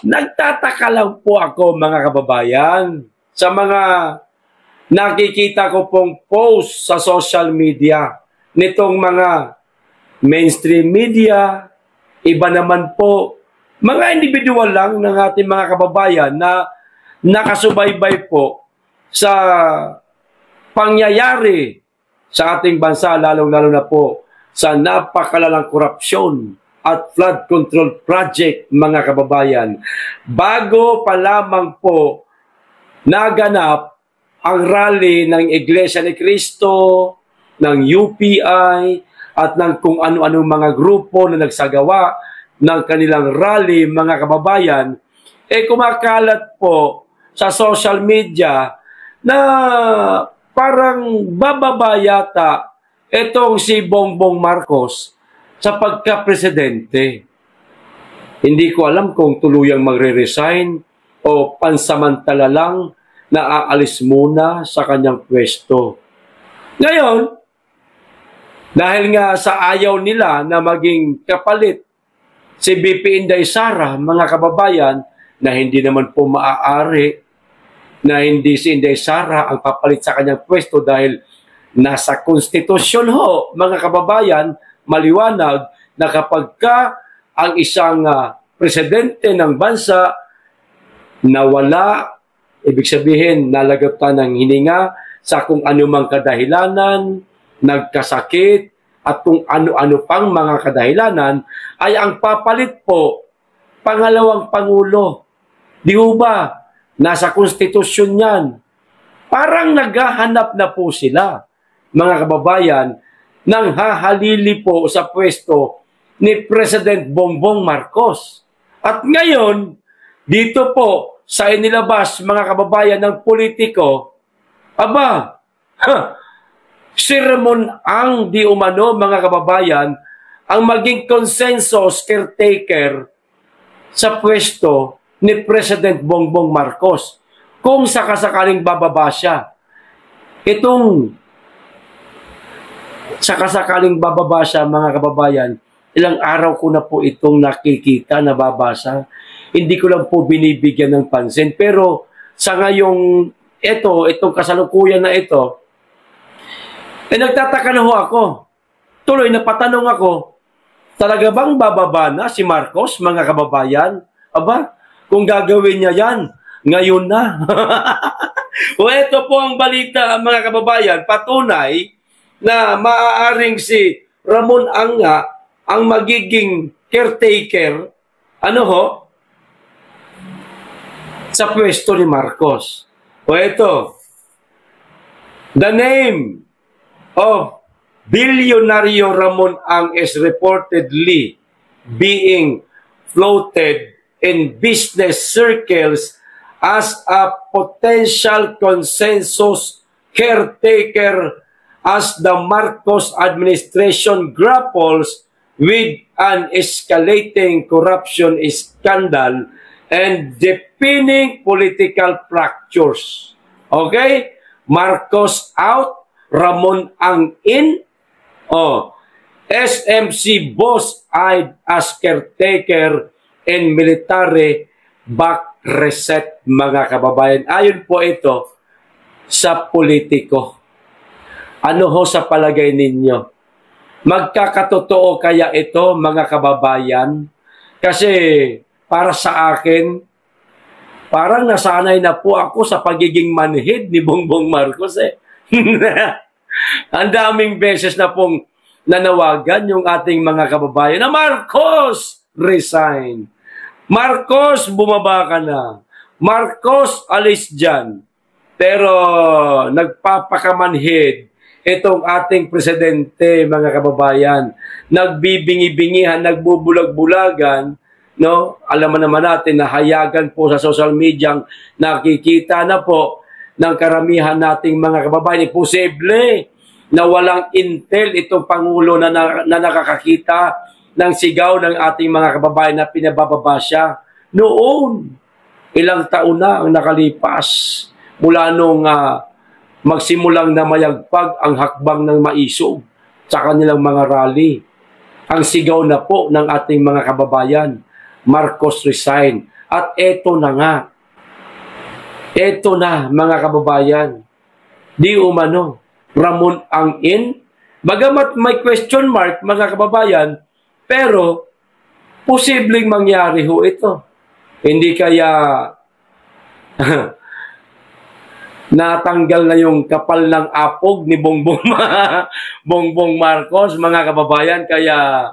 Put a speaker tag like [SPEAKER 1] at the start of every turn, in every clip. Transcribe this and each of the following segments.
[SPEAKER 1] Nagtataka lang po ako mga kababayan sa mga nakikita ko pong post sa social media nitong mga mainstream media, iba naman po, mga individual lang ng ating mga kababayan na nakasubaybay po sa pangyayari sa ating bansa, lalong-lalo na po sa napakalalang korupsyon at flood control project, mga kababayan. Bago pa lamang po naganap ang rally ng Iglesia ni Cristo, ng UPI, at ng kung ano-ano mga grupo na nagsagawa ng kanilang rally, mga kababayan, kumakalat po sa social media na parang bababa yata itong si Bongbong Marcos sa pagka-presidente. Hindi ko alam kung tuluyang magre-resign o pansamantala lang na aalis muna sa kanyang pwesto. Ngayon, dahil nga sa ayaw nila na maging kapalit si BP Inday Sara, mga kababayan, na hindi naman po maaari na hindi si Inday Sara ang papalit sa kanyang pwesto dahil nasa konstitusyon ho, mga kababayan, maliwanag na kapag ka ang isang presidente ng bansa nawala, ibig sabihin nalagatan ng hininga sa kung anumang kadahilanan, nagkasakit, at kung ano-ano pang mga kadahilanan, ay ang papalit po, pangalawang pangulo. Di ba? Nasa konstitusyon yan. Parang naghahanap na po sila, mga kababayan, nang hahalili po sa pwesto ni President Bongbong Marcos. At ngayon, dito po sa inilabas, mga kababayan, ng politiko, si Ramon Ang di umano, mga kababayan, ang maging consensus caretaker sa pwesto ni President Bongbong Marcos kung sakasakaling bababa siya. Itong sakasakaling bababa siya, mga kababayan, ilang araw ko na po itong nakikita, nababasa. Hindi ko lang po binibigyan ng pansin. Pero sa ngayong itong kasalukuyan na ito, nagtataka na ho ako. Tuloy napatanong ako, talaga bang bababa na si Marcos, mga kababayan? Kung gagawin niya yan, ngayon na. O ito po ang balita, mga kababayan, patunay na maaaring si Ramon Ang ang magiging caretaker, sa pwesto ni Marcos. O ito, the name of Bilyonaryo Ramon Ang is reportedly being floated in business circles as a potential consensus caretaker as the Marcos administration grapples with an escalating corruption scandal and deepening political fractures. Okay? Marcos out, Ramon Ang in. SMC boss eyed as caretaker and military back reset, mga kababayan. Ayon po ito sa politiko. Ano ho sa palagay ninyo? Magkakatotoo kaya ito, mga kababayan? Kasi para sa akin, parang nasanay na po ako sa pagiging manhid ni Bongbong Marcos Ang daming beses na pong nanawagan yung ating mga kababayan na Marcos, resign. Marcos, bumaba ka na. Marcos, alis dyan. Pero nagpapakamanhid itong ating presidente, mga kababayan. Nagbibingi-bingihan, nagbubulag-bulagan. No? Alam naman natin na hayagan po sa social media, nakikita na po ng karamihan nating mga kababayan. Posible na walang intel itong Pangulo na nakakakita ng sigaw ng ating mga kababayan na pinabababa siya. Noon, ilang taon na ang nakalipas mula nung magsimulang na mayagpag ang hakbang ng maisog sa kanilang mga rally. Ang sigaw na po ng ating mga kababayan, Marcos resign. At eto na nga. Eto na, mga kababayan. Di umano, Ramon ang in. Bagamat may question mark, mga kababayan, pero posibleng mangyari ho ito. Hindi kaya natanggal na yung kapal ng apog ni Bongbong Marcos, mga kababayan, kaya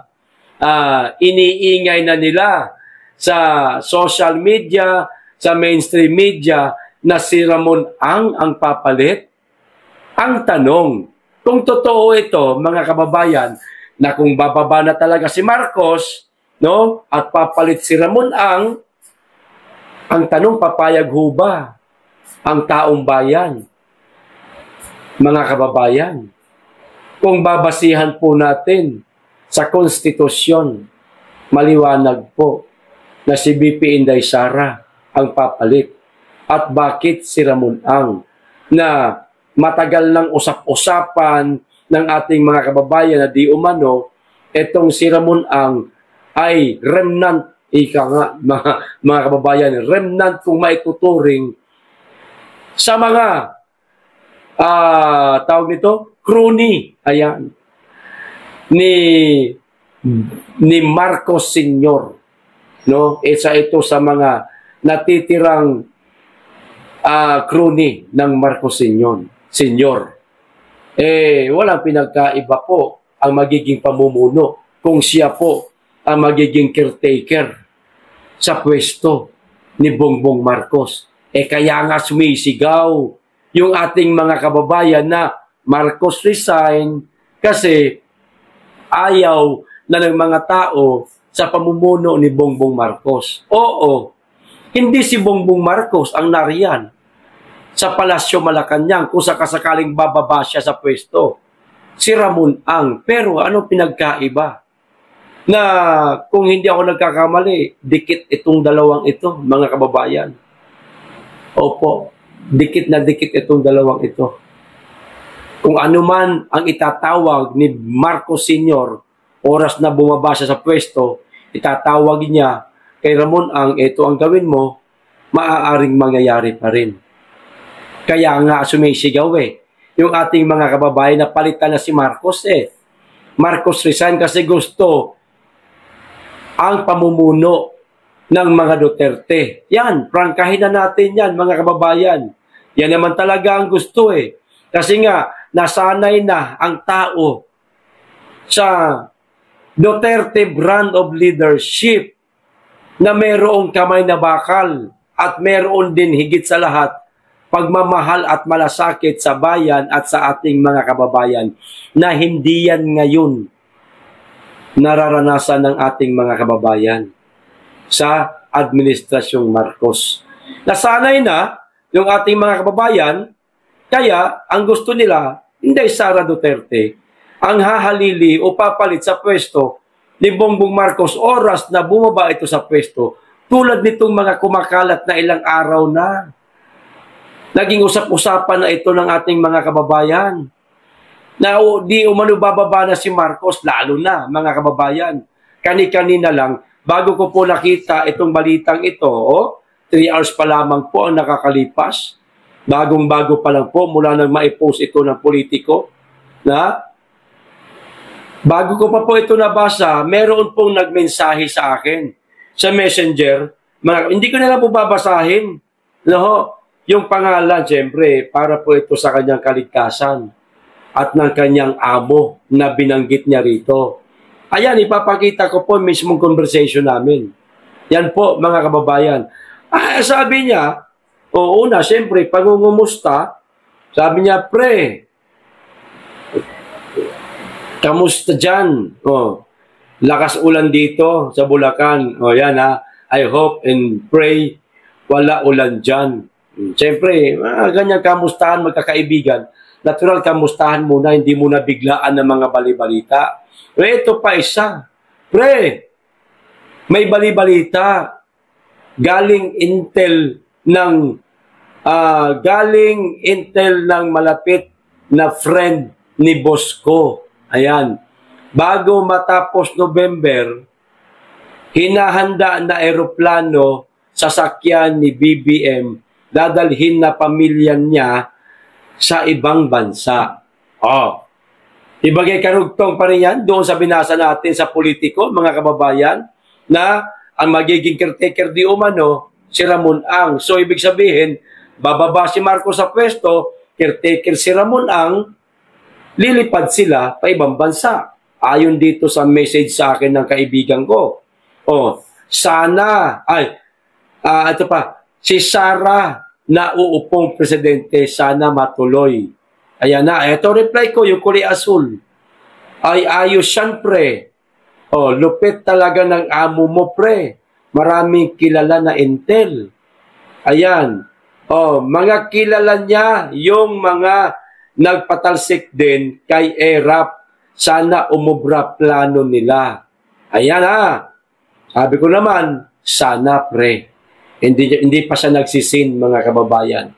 [SPEAKER 1] iniingay na nila sa social media, sa mainstream media, na si Ramon ang papalit. Ang tanong, kung totoo ito, mga kababayan, na kung bababa na talaga si Marcos, no, at papalit si Ramon ang tanong, papayag ho ba ang taong bayan? Mga kababayan, kung babasihan po natin sa konstitusyon, maliwanag po na si BP Inday Sara ang papalit. At bakit si Ramon ang, na matagal ng usap-usapan ng ating mga kababayan na di umano, itong si Ramon ang ay remnant, ika nga, mga kababayan, remnant kung maituturing sa mga tawag nito, crony, ayan, ni Marcos Sr. No? Isa ito sa mga natitirang crony ng Marcos Sr. Walang pinagkaiba po ang magiging pamumuno kung siya po ang magiging caretaker sa pwesto ni Bongbong Marcos. Kaya nga sumisigaw yung ating mga kababayan na Marcos resign kasi ayaw na ng mga tao sa pamumuno ni Bongbong Marcos. Oo, hindi si Bongbong Marcos ang nariyan sa Palasyo Malacanang kung sakasakaling bababa siya sa pwesto. Si Ramon ang. Pero anong pinagkaiba? Na kung hindi ako nagkakamali, dikit itong dalawang ito, mga kababayan. Opo, dikit na dikit itong dalawang ito. Kung ano man ang itatawag ni Marcos Sr., oras na bumaba siya sa pwesto, itatawag niya kay Ramon ang, ito ang gawin mo, maaaring mangyayari pa rin. Kaya nga sumisigaw yung ating mga kababayan na palitan na si Marcos Marcos resign kasi gusto ang pamumuno ng mga Duterte. Yan, prangkahin na natin yan, mga kababayan. Yan naman talaga ang gusto Kasi nga, nasanay na ang tao sa Duterte brand of leadership na mayroong kamay na bakal at mayroon din higit sa lahat pagmamahal at malasakit sa bayan at sa ating mga kababayan na hindi yan ngayon nararanasan ng ating mga kababayan sa Administrasyong Marcos. Nasanay na yung ating mga kababayan, kaya ang gusto nila, Inday Sara Duterte, ang hahalili o papalit sa pwesto ni Bongbong Marcos oras na bumaba ito sa pwesto, tulad nitong mga kumakalat na ilang araw na. Naging usap-usapan na ito ng ating mga kababayan. Na di umano bababa na si Marcos, lalo na mga kababayan. Kani-kanina lang, bago ko po nakita itong balitang ito, 3 hours pa lamang po ang nakakalipas. Bagong-bago pa lang po mula nang maipost ito ng politiko. Na bago ko pa po ito nabasa, meron pong nagmensahe sa akin sa Messenger. Hindi ko na lang po babasahin. No? Yung pangalan, siyempre, para po ito sa kanyang kaligtasan at ng kanyang amo na binanggit niya rito. Ayan, ipapakita ko po mismong conversation namin. Yan po, mga kababayan. Sabi niya, una, siyempre, pangungumusta, sabi niya, pre, kamusta dyan? Lakas ulan dito sa Bulacan. Yan I hope and pray wala ulan dyan. Siyempre, ganyan kamustahan magkakaibigan. Natural kamustahan muna, hindi muna biglaan ng mga balibalita. Ito pa isa. Pre, may balibalita. Galing intel ng malapit na friend ni Bosco. Ayan. Bago matapos November, hinahanda na eroplano sasakyan ni BBM, dadalhin na pamilya niya sa ibang bansa. Oh, ibagay karugtong pa rin yan doon sa binasa natin sa politiko, mga kababayan, na ang magiging caretaker di umano, si Ramon Ang. So, ibig sabihin, bababa si Marcos sa pwesto, caretaker si Ramon Ang, lilipad sila pa ibang bansa. Ayon dito sa message sa akin ng kaibigan ko. Oh, sana, ito pa, si Sara na uupong presidente, sana matuloy. Ayan na, ito reply ko, yung kulay asul. Ay ayos yan, pre. Oh, lupit talaga ng amo mo, pre. Maraming kilala na intel. Ayan. Oh, mga kilala niya yung mga nagpatalsik din kay ERAP. Sana umubra plano nila. Ayan ha. Sabi ko naman, sana pre. Hindi pa siya nagsisin, mga kababayan.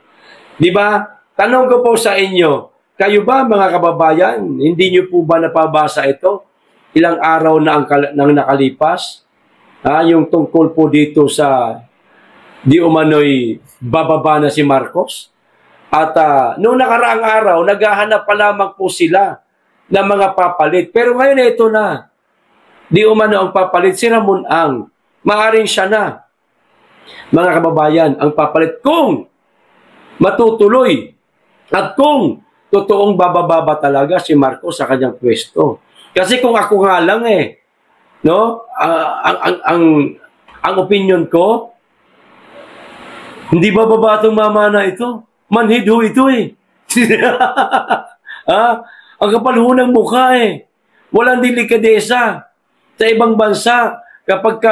[SPEAKER 1] Di ba? Tanong ko po sa inyo, kayo ba mga kababayan, hindi nyo po ba napabasa ito? Ilang araw na ang nakalipas? Yung tungkol po dito sa di umano'y bababa na si Marcos. At noong nakaraang araw, naghahanap pa lamang po sila ng mga papalit. Pero ngayon ito na. Di umano ang papalit si Ramon Ang. Maaring siya na. Mga kababayan, ang papalit kung matutuloy at kung totoong bababa talaga si Marcos sa kanyang pwesto. Kasi kung ako nga lang no? Ang opinion ko, hindi bababa itong mama na ito. Manhid ho ito Ang kapal ho ng mukha Walang delikadesa. Sa ibang bansa, kapag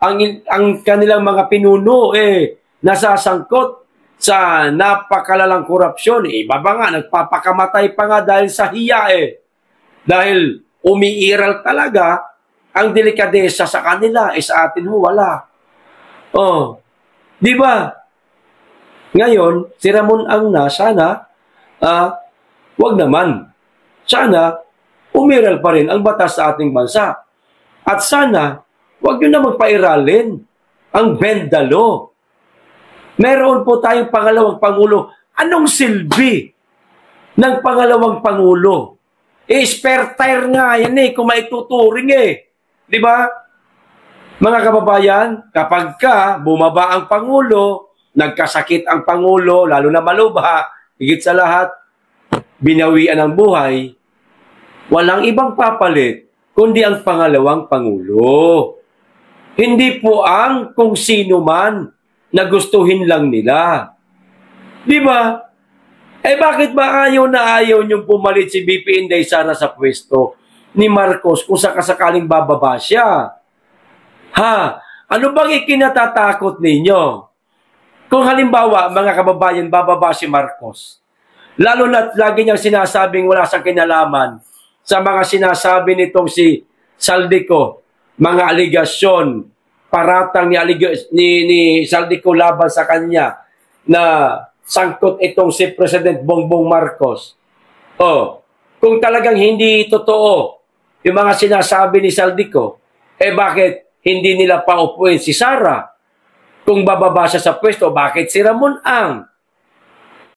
[SPEAKER 1] ang kanilang mga pinuno nasasangkot sa napakalalang korupsyon, iba ba nga, nagpapakamatay pa nga dahil sa hiya Dahil umiiral talaga ang delikadesa sa kanila, sa atin ho, wala. Oh, di ba? Ngayon, si Ramon Ang na, sana, wag naman. Sana, umiral pa rin ang batas sa ating bansa. At sana, wag nyo na magpairalin ang bendalo. Meron po tayong pangalawang Pangulo. Anong silbi ng pangalawang Pangulo? Spare tire nga yan kung maituturing Di ba? Mga kababayan, kapag bumaba ang Pangulo, nagkasakit ang Pangulo, lalo na malubha, higit sa lahat, binawian ang buhay, walang ibang papalit, kundi ang pangalawang Pangulo. Hindi po ang kung sino man na gustuhin lang nila. Di ba? Bakit ba ayaw niyong pumalit si BP Inday Sara sa pwesto ni Marcos kung sakasakaling bababa siya? Ano bang ikinatatakot ninyo? Kung halimbawa, mga kababayan, bababa si Marcos, lalo na lagi niyang sinasabing wala siyang kinalaman sa mga sinasabi nitong si Saldico, mga aligasyon, paratang ni Saldico laban sa kanya na sangkot itong si President Bongbong Marcos. Kung talagang hindi totoo yung mga sinasabi ni Saldico, bakit hindi nila paupuin si Sara? Kung bababa siya sa pwesto, bakit si Ramon Ang?